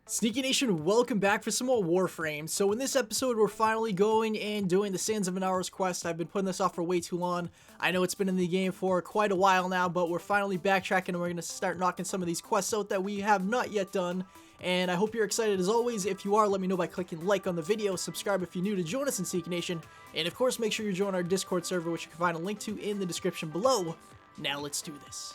Sneaky Nation, welcome back for some more Warframe. So in this episode, we're finally going and doing the Sands of Inaros quest. I've been putting this off for way too long. I know it's been in the game for quite a while now, but we're finally backtracking and we're going to start knocking some of these quests out that we have not yet done. And I hope you're excited as always. If you are, let me know by clicking like on the video, subscribe if you're new to join us in Sneaky Nation, and of course make sure you join our Discord server, which you can find a link to in the description below. Now let's do this.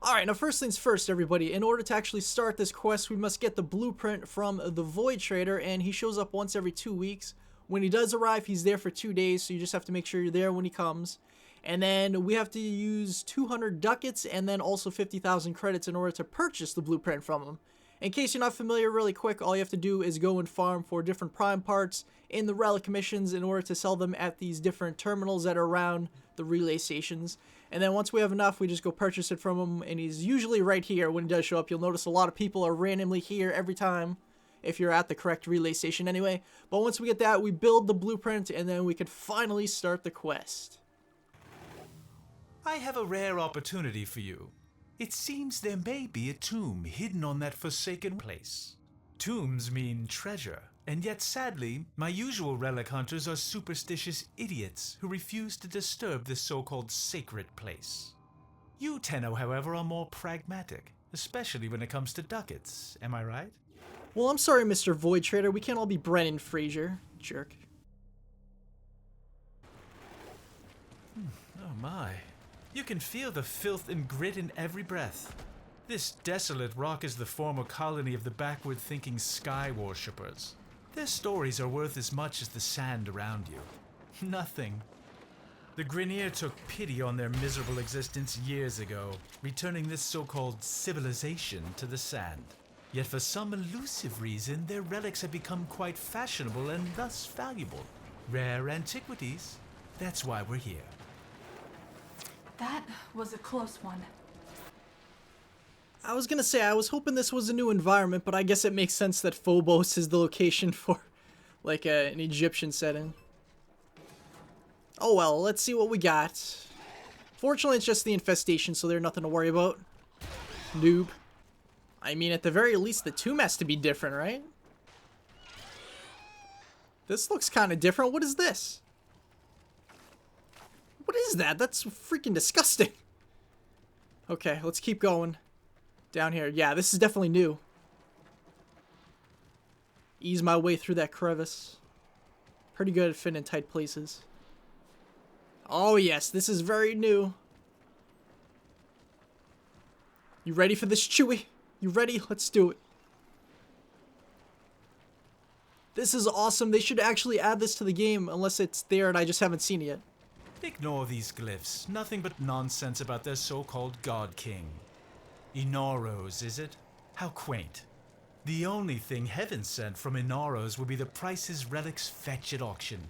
Alright, now first things first, everybody. In order to actually start this quest, we must get the blueprint from the Void Trader, and he shows up once every 2 weeks. When he does arrive, he's there for 2 days, so you just have to make sure you're there when he comes. And then we have to use 200 ducats and then also 50,000 credits in order to purchase the blueprint from him. In case you're not familiar, really quick, all you have to do is go and farm for different prime parts in the relic missions in order to sell them at these different terminals that are around the relay stations. And then once we have enough, we just go purchase it from him, and he's usually right here when he does show up. You'll notice a lot of people are randomly here every time, if you're at the correct relay station anyway. But once we get that, we build the blueprint, and then we can finally start the quest. I have a rare opportunity for you. It seems there may be a tomb hidden on that forsaken place. Tombs mean treasure, and yet sadly, my usual relic hunters are superstitious idiots who refuse to disturb this so-called sacred place. You, Tenno, however, are more pragmatic, especially when it comes to ducats, am I right? Well, I'm sorry, Mr. Void Trader. We can't all be Brennan Fraser. Jerk. Oh my. You can feel the filth and grit in every breath. This desolate rock is the former colony of the backward-thinking sky worshippers. Their stories are worth as much as the sand around you. Nothing. The Grineer took pity on their miserable existence years ago, returning this so-called civilization to the sand. Yet for some elusive reason, their relics have become quite fashionable and thus valuable. Rare antiquities. That's why we're here. That was a close one. I was gonna say, I was hoping this was a new environment, but I guess it makes sense that Phobos is the location for, like, an Egyptian setting. Oh well, let's see what we got. Fortunately, it's just the infestation, so there's nothing to worry about. Noob. I mean, at the very least, the tomb has to be different, right? This looks kind of different. What is this? What is that? That's freaking disgusting. Okay, let's keep going. Down here. Yeah, this is definitely new. Ease my way through that crevice. Pretty good at fitting in tight places. Oh yes, this is very new. You ready for this, Chewie? You ready? Let's do it. This is awesome. They should actually add this to the game, unless it's there and I just haven't seen it yet. Ignore these glyphs. Nothing but nonsense about their so-called God King. Inaros, is it? How quaint. The only thing heaven sent from Inaros will be the prices relics fetch at auction.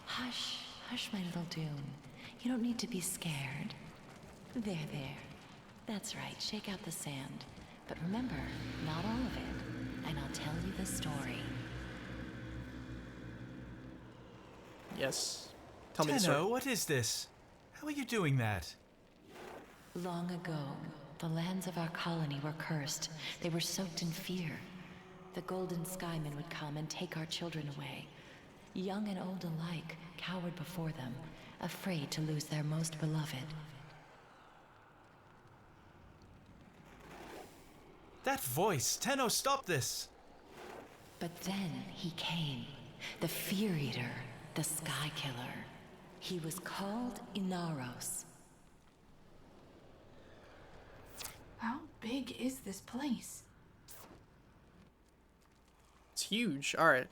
Hush, hush, my little Dune. You don't need to be scared. There. That's right, shake out the sand. But remember, not all of it. And I'll tell you the story. Yes. Tell me the story. Tenno, what is this? How are you doing that? Long ago, the lands of our colony were cursed. They were soaked in fear. The Golden Skymen would come and take our children away. Young and old alike cowered before them, afraid to lose their most beloved. That voice! Tenno, stop this! But then he came, the Fear Eater, the Sky Killer. He was called Inaros. How big is this place? It's huge. Alright.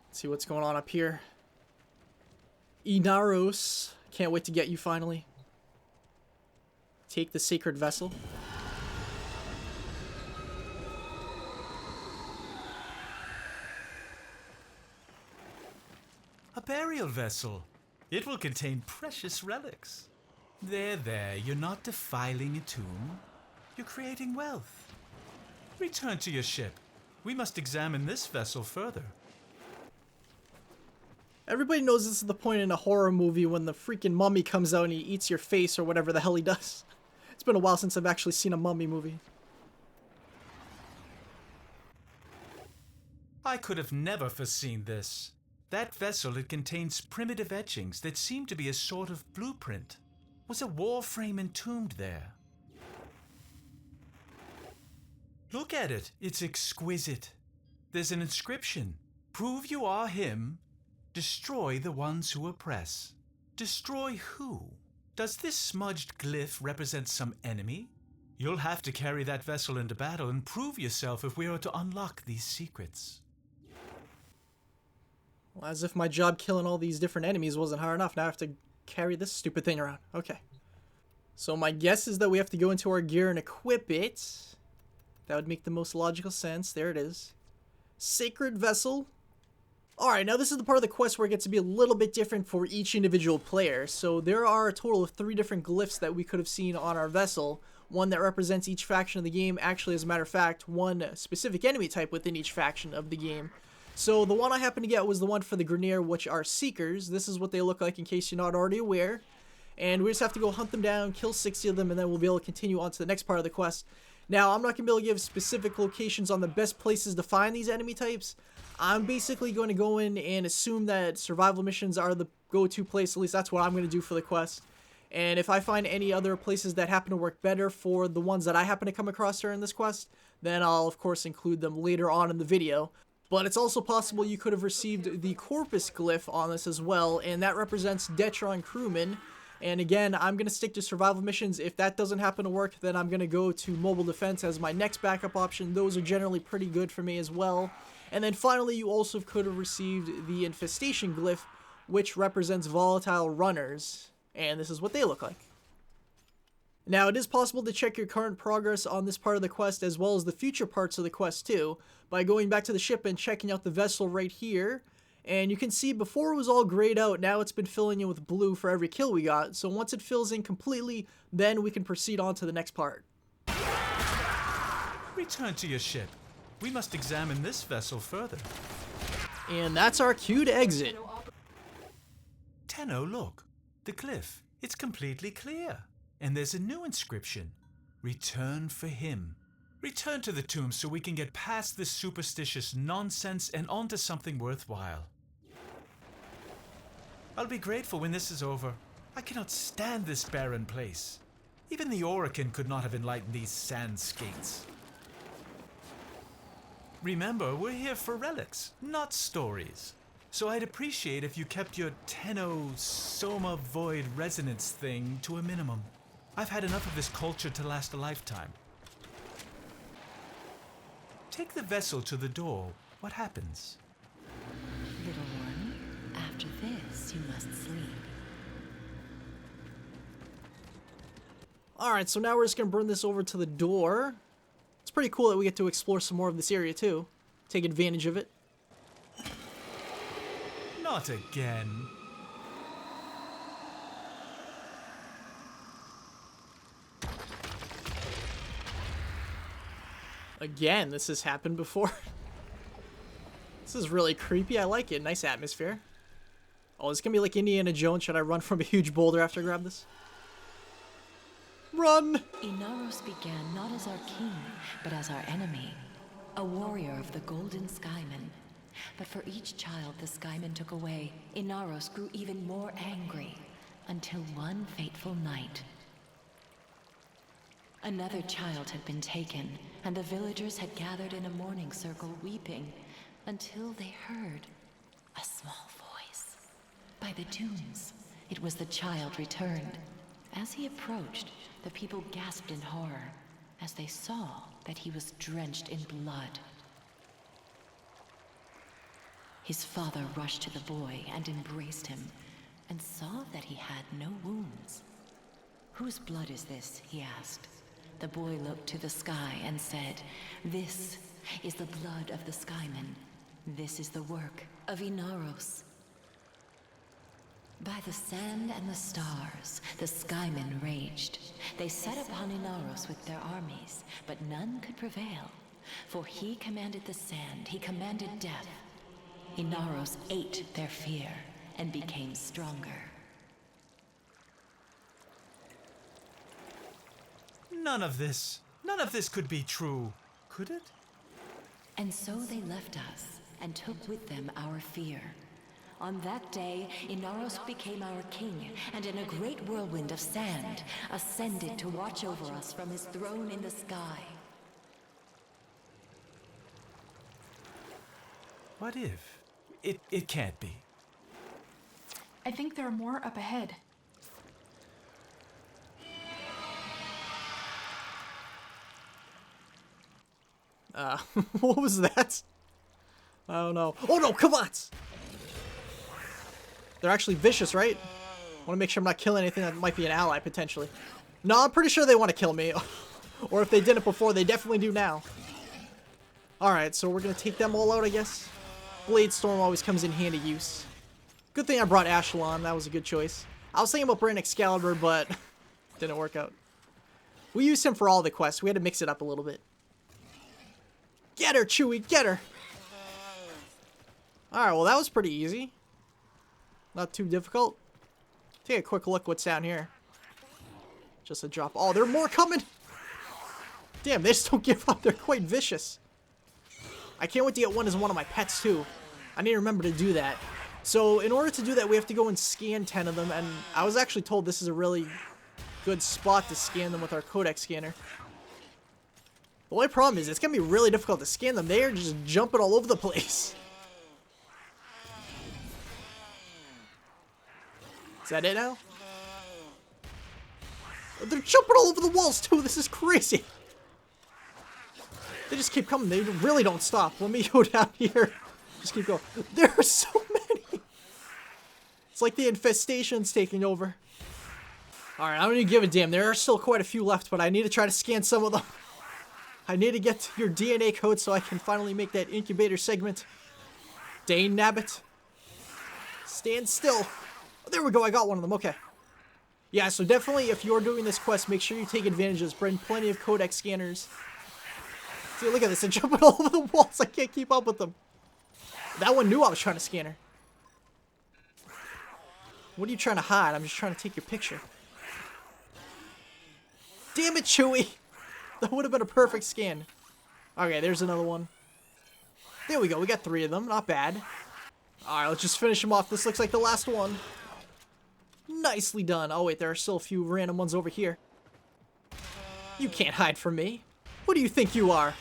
Let's see what's going on up here. Inaros. Can't wait to get you finally. Take the sacred vessel. A burial vessel. It will contain precious relics. There, you're not defiling a tomb. You're creating wealth. Return to your ship. We must examine this vessel further. Everybody knows this is the point in a horror movie when the freaking mummy comes out and he eats your face or whatever the hell he does. It's been a while since I've actually seen a mummy movie. I could have never foreseen this. That vessel, it contains primitive etchings that seem to be a sort of blueprint. Was a Warframe entombed there? Look at it. It's exquisite. There's an inscription. Prove you are him. Destroy the ones who oppress. Destroy who? Does this smudged glyph represent some enemy? You'll have to carry that vessel into battle and prove yourself if we are to unlock these secrets. Well, as if my job killing all these different enemies wasn't hard enough. Now I have to carry this stupid thing around. Okay. So my guess is that we have to go into our gear and equip it. That would make the most logical sense. There it is. Sacred Vessel. Alright, now this is the part of the quest where it gets to be a little bit different for each individual player. So there are a total of 3 different glyphs that we could have seen on our vessel. One that represents each faction of the game. Actually, as a matter of fact, one specific enemy type within each faction of the game. So the one I happened to get was the one for the Grineer, which are Seekers. This is what they look like in case you're not already aware. And we just have to go hunt them down, kill 60 of them, and then we'll be able to continue on to the next part of the quest. Now, I'm not going to be able to give specific locations on the best places to find these enemy types. I'm basically going to go in and assume that survival missions are the go-to place. At least that's what I'm going to do for the quest. And if I find any other places that happen to work better for the ones that I happen to come across during this quest, then I'll, of course, include them later on in the video. But it's also possible you could have received the Corpus glyph on this as well, and that represents Detron crewmen. And again, I'm going to stick to survival missions. If that doesn't happen to work, then I'm going to go to mobile defense as my next backup option. Those are generally pretty good for me as well. And then finally, you also could have received the Infestation glyph, which represents volatile runners. And this is what they look like. Now, it is possible to check your current progress on this part of the quest as well as the future parts of the quest too, by going back to the ship and checking out the vessel right here. And you can see before it was all grayed out, now it's been filling in with blue for every kill we got. So once it fills in completely, then we can proceed on to the next part. Return to your ship. We must examine this vessel further. And that's our cue to exit. Tenno, look. The glyph. It's completely clear. And there's a new inscription. Return for him. Return to the tomb so we can get past this superstitious nonsense and onto something worthwhile. I'll be grateful when this is over. I cannot stand this barren place. Even the Orokin could not have enlightened these sand skates. Remember, we're here for relics, not stories. So I'd appreciate if you kept your Tenno Soma Void resonance thing to a minimum. I've had enough of this culture to last a lifetime. Take the vessel to the door. What happens? Little one, after this, you must sleep. Alright, so now we're just going to burn this over to the door. It's pretty cool that we get to explore some more of this area too. Take advantage of it. Not again. Again, this has happened before. This is really creepy. I like it. Nice atmosphere. Oh, it's gonna be like Indiana Jones. Should I run from a huge boulder after I grab this? Run! Inaros began not as our king, but as our enemy. A warrior of the Golden Skymen. But for each child the Skymen took away, Inaros grew even more angry. Until one fateful night. Another child had been taken, and the villagers had gathered in a mourning circle weeping, until they heard a small voice. By the dunes, it was the child returned. As he approached, the people gasped in horror, as they saw that he was drenched in blood. His father rushed to the boy and embraced him, and saw that he had no wounds. "Whose blood is this?" he asked. The boy looked to the sky and said, "This is the blood of the Skymen. This is the work of Inaros." By the sand and the stars, the Skymen raged. They set upon Inaros with their armies, but none could prevail. For he commanded the sand, he commanded death. Inaros ate their fear and became stronger. None of this could be true, could it? And so they left us and took with them our fear. On that day, Inaros became our king, and in a great whirlwind of sand, ascended to watch over us from his throne in the sky. What if? It can't be. I think there are more up ahead. What was that? I don't know. Oh no, come on! They're actually vicious, right? I want to make sure I'm not killing anything that might be an ally, potentially. No, I'm pretty sure they want to kill me. Or if they didn't before, they definitely do now. Alright, so we're going to take them all out, I guess. Blade Storm always comes in handy use. Good thing I brought Ashelon. That was a good choice. I was thinking about bringing Excalibur, but didn't work out. We used him for all the quests. We had to mix it up a little bit. Get her, Chewie, get her! Alright, well that was pretty easy. Not too difficult. Take a quick look what's down here. Just a drop. Oh, there are more coming! Damn, they just don't give up. They're quite vicious. I can't wait to get one as one of my pets too. I need to remember to do that. So in order to do that, we have to go and scan 10 of them. And I was actually told this is a really good spot to scan them with our Codex scanner. The only problem is it's going to be really difficult to scan them. They are just jumping all over the place. Is that it now? They're jumping all over the walls too. This is crazy. They just keep coming. They really don't stop. Let me go down here. Just keep going. There are so many. It's like the infestation's taking over. Alright, I don't even give a damn. There are still quite a few left, but I need to try to scan some of them. I need to get to your DNA code so I can finally make that incubator segment. Dane Nabbit. Stand still. Oh, there we go. I got one of them. Okay. Yeah, so definitely if you're doing this quest, make sure you take advantage of this. Bring plenty of Codex scanners. See, look at this. They're jumping all over the walls. I can't keep up with them. That one knew I was trying to scan her. What are you trying to hide? I'm just trying to take your picture. Damn it, Chewie. That would have been a perfect scan. Okay, there's another one. There we go. We got 3 of them. Not bad. Alright, let's just finish them off. This looks like the last one. Nicely done. Oh, wait. There are still a few random ones over here. You can't hide from me. Who do you think you are?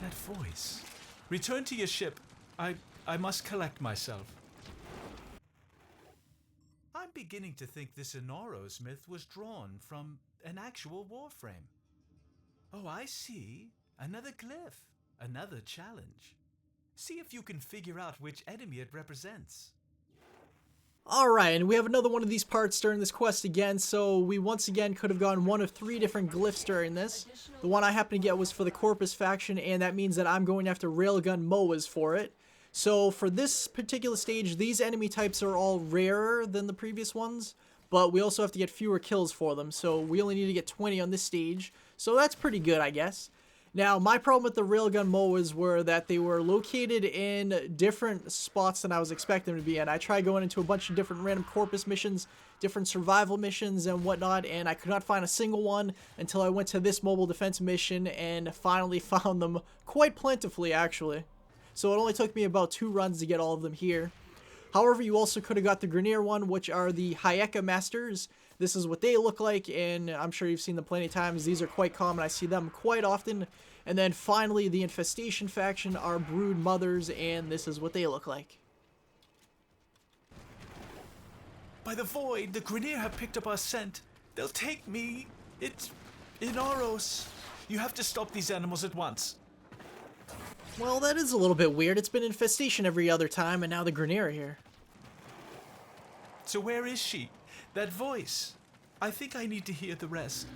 That voice. Return to your ship. I must collect myself. I'm beginning to think this Inaros myth was drawn from an actual Warframe. Oh, I see. Another glyph. Another challenge. See if you can figure out which enemy it represents. Alright, and we have another one of these parts during this quest again, so we once again could have gotten one of 3 different glyphs during this. The one I happened to get was for the Corpus faction, and that means that I'm going after Railgun Moas for it. So for this particular stage, these enemy types are all rarer than the previous ones, but we also have to get fewer kills for them, so we only need to get 20 on this stage, so that's pretty good, I guess. Now, my problem with the Railgun Moas were that they were located in different spots than I was expecting them to be in. I tried going into a bunch of different random Corpus missions, different survival missions and whatnot, and I could not find a single one until I went to this mobile defense mission and finally found them quite plentifully, actually. So it only took me about 2 runs to get all of them here. However, you also could have got the Grineer one, which are the Hayeka Masters. This is what they look like, and I'm sure you've seen them plenty of times. These are quite common. I see them quite often. And then finally, the Infestation faction are Brood Mothers, and this is what they look like. By the void, the Grineer have picked up our scent. They'll take me. It's Inaros. You have to stop these animals at once. Well, that is a little bit weird. It's been Infestation every other time, and now the Grineer are here. So where is she? That voice. I think I need to hear the rest.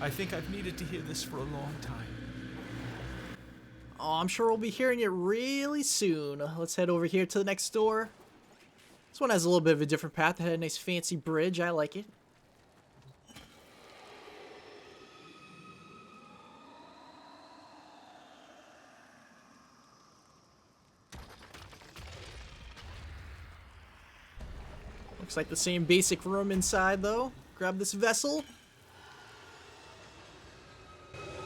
I think I've needed to hear this for a long time. Oh, I'm sure we'll be hearing it really soon. Let's head over here to the next door. This one has a little bit of a different path. It had a nice fancy bridge. I like it. Looks like the same basic room inside, though. Grab this vessel.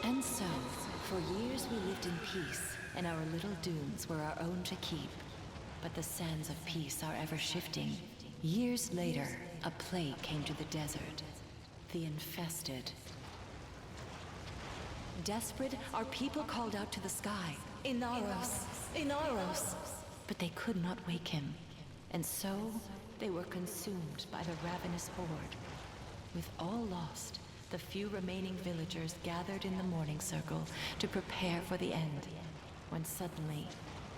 And so, for years we lived in peace, and our little dunes were our own to keep. But the sands of peace are ever shifting. Years later, a plague came to the desert. The infested. Desperate, our people called out to the sky, Inaros! Inaros! But they could not wake him. And so, they were consumed by the ravenous horde. With all lost, the few remaining villagers gathered in the morning circle to prepare for the end, when suddenly,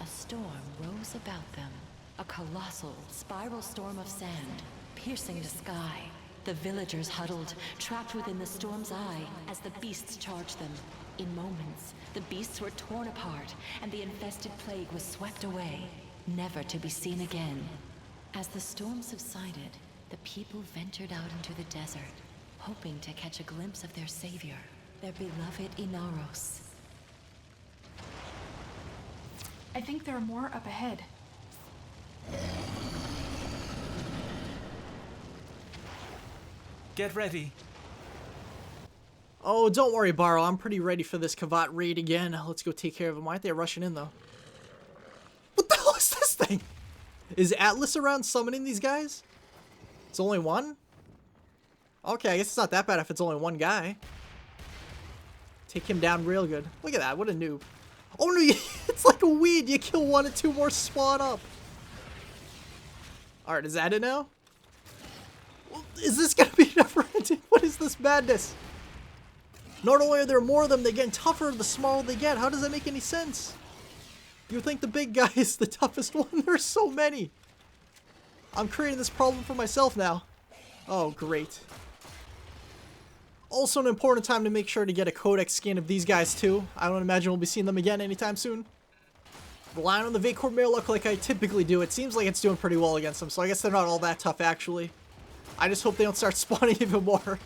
a storm rose about them. A colossal, spiral storm of sand, piercing the sky. The villagers huddled, trapped within the storm's eye, as the beasts charged them. In moments, the beasts were torn apart, and the infested plague was swept away, never to be seen again. As the storm subsided, the people ventured out into the desert, hoping to catch a glimpse of their savior, their beloved Inaros. I think there are more up ahead. Get ready. Oh, don't worry, Barrow. I'm pretty ready for this Kavat raid again. Let's go take care of them. Why aren't they rushing in, though? What the hell is this thing? Is Atlas around summoning these guys? It's only one? Okay, I guess it's not that bad if it's only one guy. Take him down real good. Look at that. What a noob. Oh, no. It's like a weed. You kill one and two more spawn up. Alright, is that it now? Is this going to be never ending? What is this madness? Not only are there more of them, they're getting tougher the smaller they get. How does that make any sense? You think the big guy is the toughest one? There's so many. I'm creating this problem for myself now. Oh, great. Also an important time to make sure to get a codex skin of these guys too. I don't imagine we'll be seeing them again anytime soon. Relying on the Vapor Mirror luck like I typically do. It seems like it's doing pretty well against them, so I guess they're not all that tough actually. I just hope they don't start spawning even more.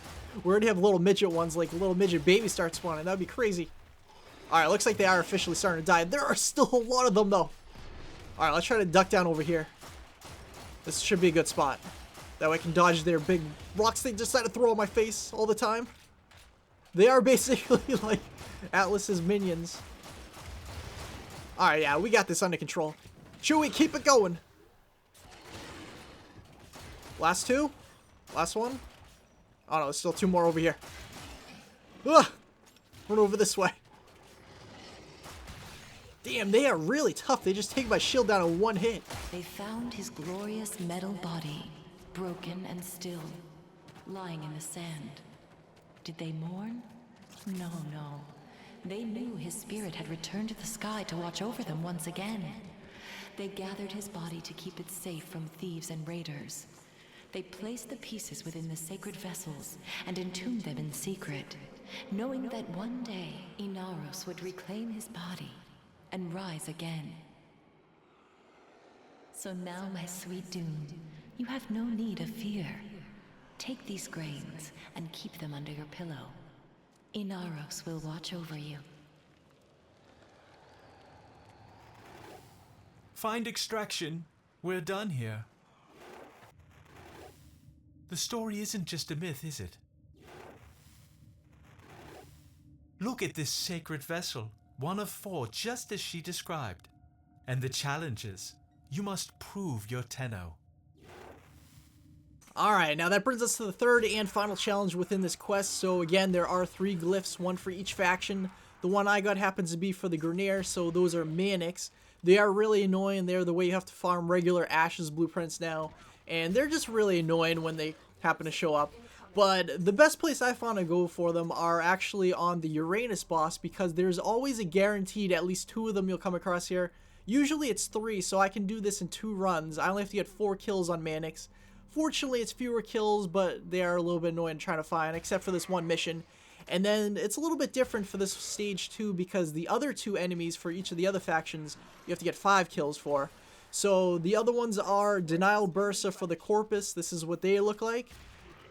We already have little midget ones, like little midget babies start spawning. That'd be crazy. Alright, looks like they are officially starting to die. There are still a lot of them though. Alright, let's try to duck down over here. This should be a good spot. That way I can dodge their big rocks they decide to throw on my face all the time. They are basically like Atlas's minions. Alright, yeah, we got this under control. Chewie, keep it going. Last two? Last one? Oh no, there's still two more over here. Ugh! Run over this way. Damn, they are really tough. They just take my shield down in one hit. They found his glorious metal body, broken and still, lying in the sand. Did they mourn? No, no. They knew his spirit had returned to the sky to watch over them once again. They gathered his body to keep it safe from thieves and raiders. They placed the pieces within the sacred vessels and entombed them in secret, knowing that one day Inaros would reclaim his body and rise again. So now, my sweet Dune, you have no need of fear. Take these grains and keep them under your pillow. Inaros will watch over you. Find extraction. We're done here. The story isn't just a myth, is it? Look at this sacred vessel, one of 4, just as she described. And the challenges. You must prove your Tenno. Alright, now that brings us to the third and final challenge within this quest. So again, there are 3 glyphs, one for each faction. The one I got happens to be for the Grineer, so those are Manics. They are really annoying. They're the way you have to farm regular Ashes blueprints now. And they're just really annoying when they happen to show up. But the best place I found to go for them are actually on the Uranus boss, because there's always a guaranteed at least 2 of them you'll come across here. Usually it's 3, so I can do this in 2 runs. I only have to get 4 kills on Manics. Fortunately, it's fewer kills, but they are a little bit annoying trying to find, except for this one mission. And then it's a little bit different for this stage 2, because the other 2 enemies for each of the other factions, you have to get 5 kills for. So the other ones are Denial Bursa for the Corpus. This is what they look like.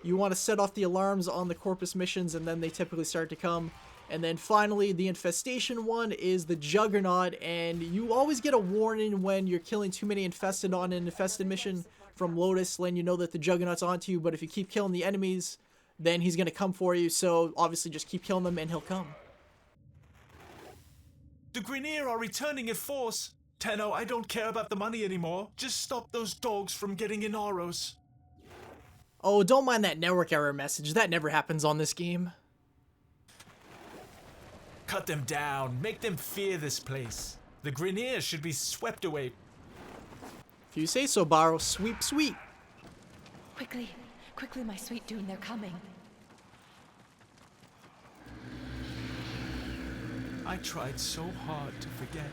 You want to set off the alarms on the Corpus missions, and then they typically start to come. And then finally, the Infestation one is the Juggernaut, and you always get a warning when you're killing too many Infested on an Infested mission from Lotus, letting you know that the Juggernaut's onto you, but if you keep killing the enemies, then he's going to come for you, so obviously just keep killing them and he'll come. The Grineer are returning in force. Tenno, I don't care about the money anymore. Just stop those dogs from getting Inaros. Oh, don't mind that network error message. That never happens on this game. Cut them down. Make them fear this place. The Grineer should be swept away. If you say so, Barrow. Sweep, sweep. Quickly, quickly, my sweet Dune, they're coming. I tried so hard to forget.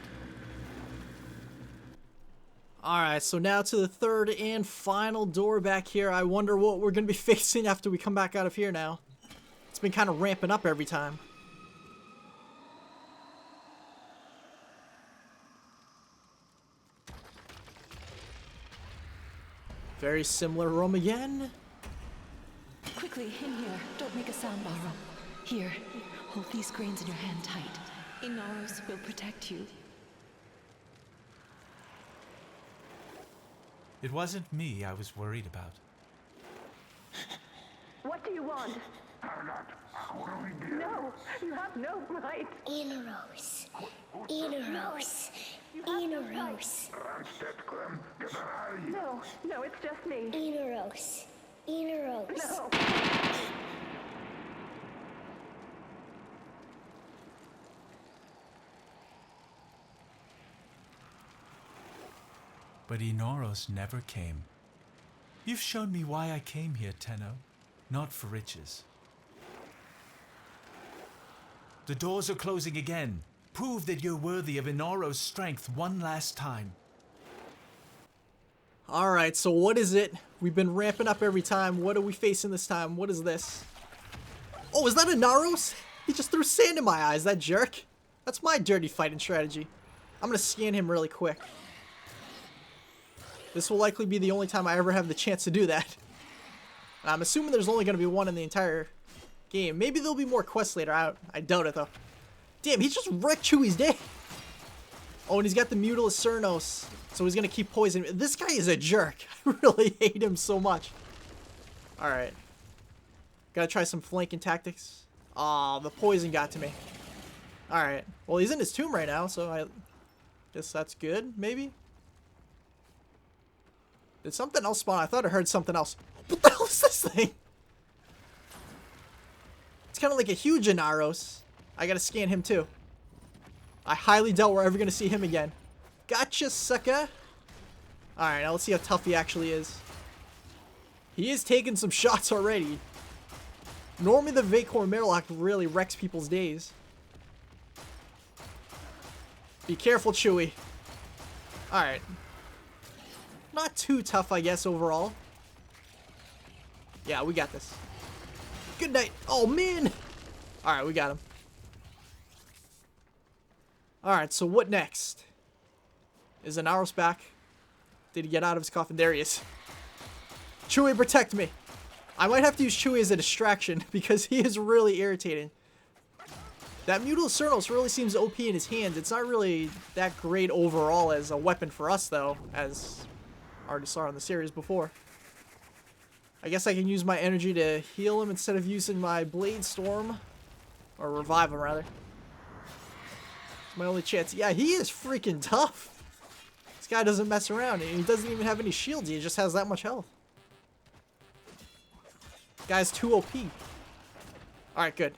Alright, so now to the third and final door back here. I wonder what we're going to be facing after we come back out of here now. It's been kind of ramping up every time. Very similar room again. Quickly, in here. Don't make a sound, Barrow. Here, hold these grains in your hand tight. Inaros will protect you. It wasn't me I was worried about. What do you want? No, you have no right. Inaros. Inaros. Inaros. No, no, it's just me. Inaros. Inaros. No. But Inaros never came. You've shown me why I came here, Tenno. Not for riches. The doors are closing again. Prove that you're worthy of Inaros' strength one last time. Alright, so what is it? We've been ramping up every time. What are we facing this time? What is this? Oh, is that Inaros? He just threw sand in my eyes, that jerk. That's my dirty fighting strategy. I'm gonna scan him really quick. This will likely be the only time I ever have the chance to do that. I'm assuming there's only going to be one in the entire game. Maybe there'll be more quests later. I doubt it, though. Damn, he just wrecked Chewie's day. Oh, and he's got the Mutilus Cernos, so he's going to keep poisoning. This guy is a jerk. I really hate him so much. Alright. Gotta try some flanking tactics. Aw, the poison got to me. Alright. Well, he's in his tomb right now, so I guess that's good, maybe? Did something else spawn? I thought I heard something else. What the hell is this thing? It's kind of like a huge Inaros. I gotta scan him too. I highly doubt we're ever gonna see him again. Gotcha, sucker. Alright, now let's see how tough he actually is. He is taking some shots already. Normally the Vacor Merlock really wrecks people's days. Be careful, Chewie. Alright. Not too tough, I guess, overall. Yeah, we got this. Good night. Oh, man. Alright, we got him. Alright, so what next? Is Inaros back? Did he get out of his coffin? There he is. Chewie, protect me. I might have to use Chewie as a distraction because he is really irritating. That Mutilus Cernos really seems OP in his hands. It's not really that great overall as a weapon for us, though, as I already saw in the series before. I guess I can use my energy to heal him instead of using my Blade Storm. Or revive him, rather. It's my only chance. Yeah, he is freaking tough. This guy doesn't mess around. And he doesn't even have any shields. He just has that much health. Guy's too OP. Alright, good.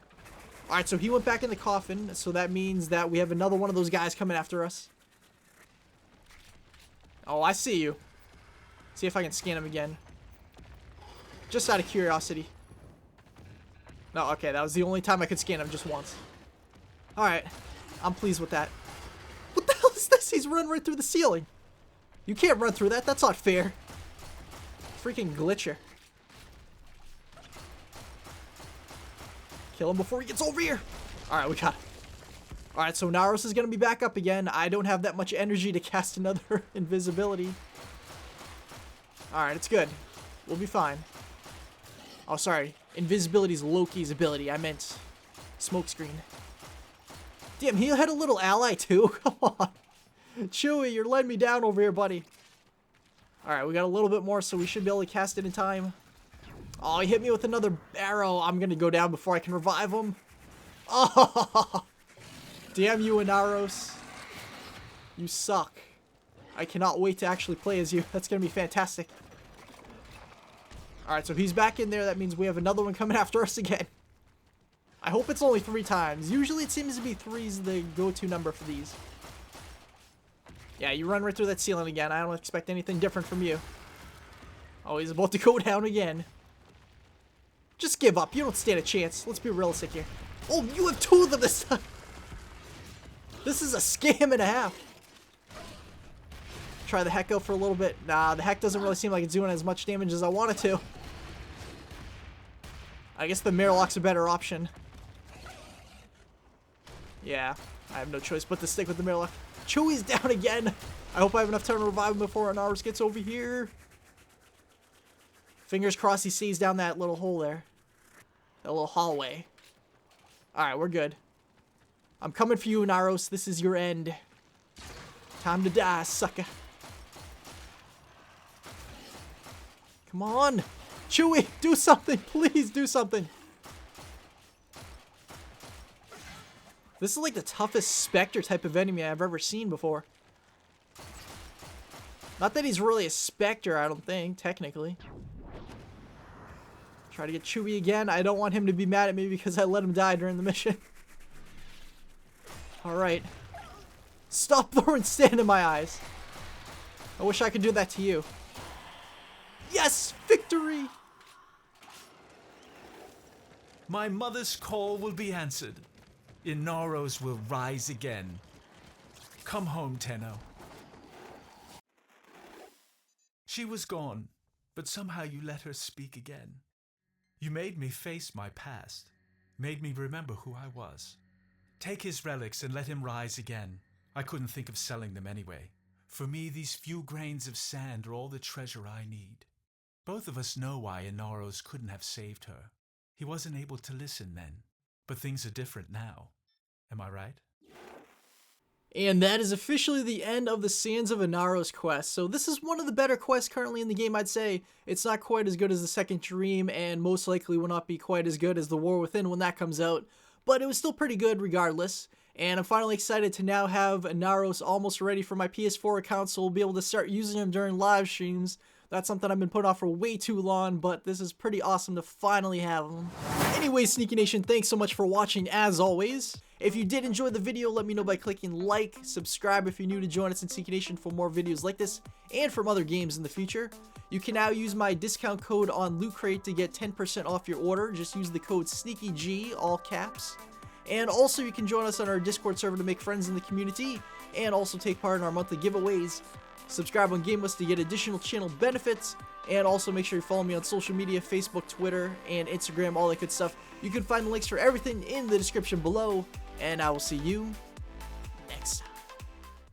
Alright, so he went back in the coffin. So that means that we have another one of those guys coming after us. Oh, I see you. See if I can scan him again. Just out of curiosity. No, okay, that was the only time I could scan him, just once. Alright, I'm pleased with that. What the hell is this? He's run right through the ceiling. You can't run through that, that's not fair. Freaking glitcher. Kill him before he gets over here. Alright, we got him. Alright, so Inaros is going to be back up again. I don't have that much energy to cast another invisibility. Alright, it's good. We'll be fine. Oh, sorry. Invisibility is Loki's ability. I meant smokescreen. Damn, he had a little ally too. Come on. Chewie, you're letting me down over here, buddy. Alright, we got a little bit more, so we should be able to cast it in time. Oh, he hit me with another arrow. I'm going to go down before I can revive him. Oh, damn you, Inaros. You suck. I cannot wait to actually play as you. That's going to be fantastic. Alright, so he's back in there. That means we have another one coming after us again. I hope it's only 3 times. Usually it seems to be 3 is the go-to number for these. Yeah, you run right through that ceiling again. I don't expect anything different from you. Oh, he's about to go down again. Just give up. You don't stand a chance. Let's be realistic here. Oh, you have 2 of them this time. This is a scam and a half. Try the heck out for a little bit. Nah, the heck doesn't really seem like it's doing as much damage as I want it to. I guess the Murloc's a better option. Yeah, I have no choice but to stick with the Murloc. Chewie's down again. I hope I have enough time to revive him before Inaros gets over here. Fingers crossed he stays down that little hole there. That little hallway. Alright, we're good. I'm coming for you, Inaros. This is your end. Time to die, sucker. Come on. Chewie, do something. Please do something. This is like the toughest Spectre type of enemy I've ever seen before. Not that he's really a Spectre, I don't think, technically. Try to get Chewie again. I don't want him to be mad at me because I let him die during the mission. Alright. Stop throwing sand in my eyes. I wish I could do that to you. Yes! Victory! My mother's call will be answered. Inaros will rise again. Come home, Tenno. She was gone, but somehow you let her speak again. You made me face my past, made me remember who I was. Take his relics and let him rise again. I couldn't think of selling them anyway. For me, these few grains of sand are all the treasure I need. Both of us know why Inaros couldn't have saved her. He wasn't able to listen then, but things are different now. Am I right? And that is officially the end of the Sands of Inaros quest. So this is one of the better quests currently in the game, I'd say. It's not quite as good as the Second Dream, and most likely will not be quite as good as the War Within when that comes out. But it was still pretty good regardless. And I'm finally excited to now have Inaros almost ready for my PS4 account, so we'll be able to start using him during live streams. That's something I've been putting off for way too long, but this is pretty awesome to finally have him. Anyway, Sneaky Nation, thanks so much for watching as always. If you did enjoy the video, let me know by clicking like, subscribe if you're new to join us in Sneaky Nation for more videos like this, and from other games in the future. You can now use my discount code on Loot Crate to get 10% off your order. Just use the code SNEAKYG, all caps. And also you can join us on our Discord server to make friends in the community, and also take part in our monthly giveaways. Subscribe on GameList to get additional channel benefits, and also make sure you follow me on social media, Facebook, Twitter, and Instagram, all that good stuff. You can find the links for everything in the description below, and I will see you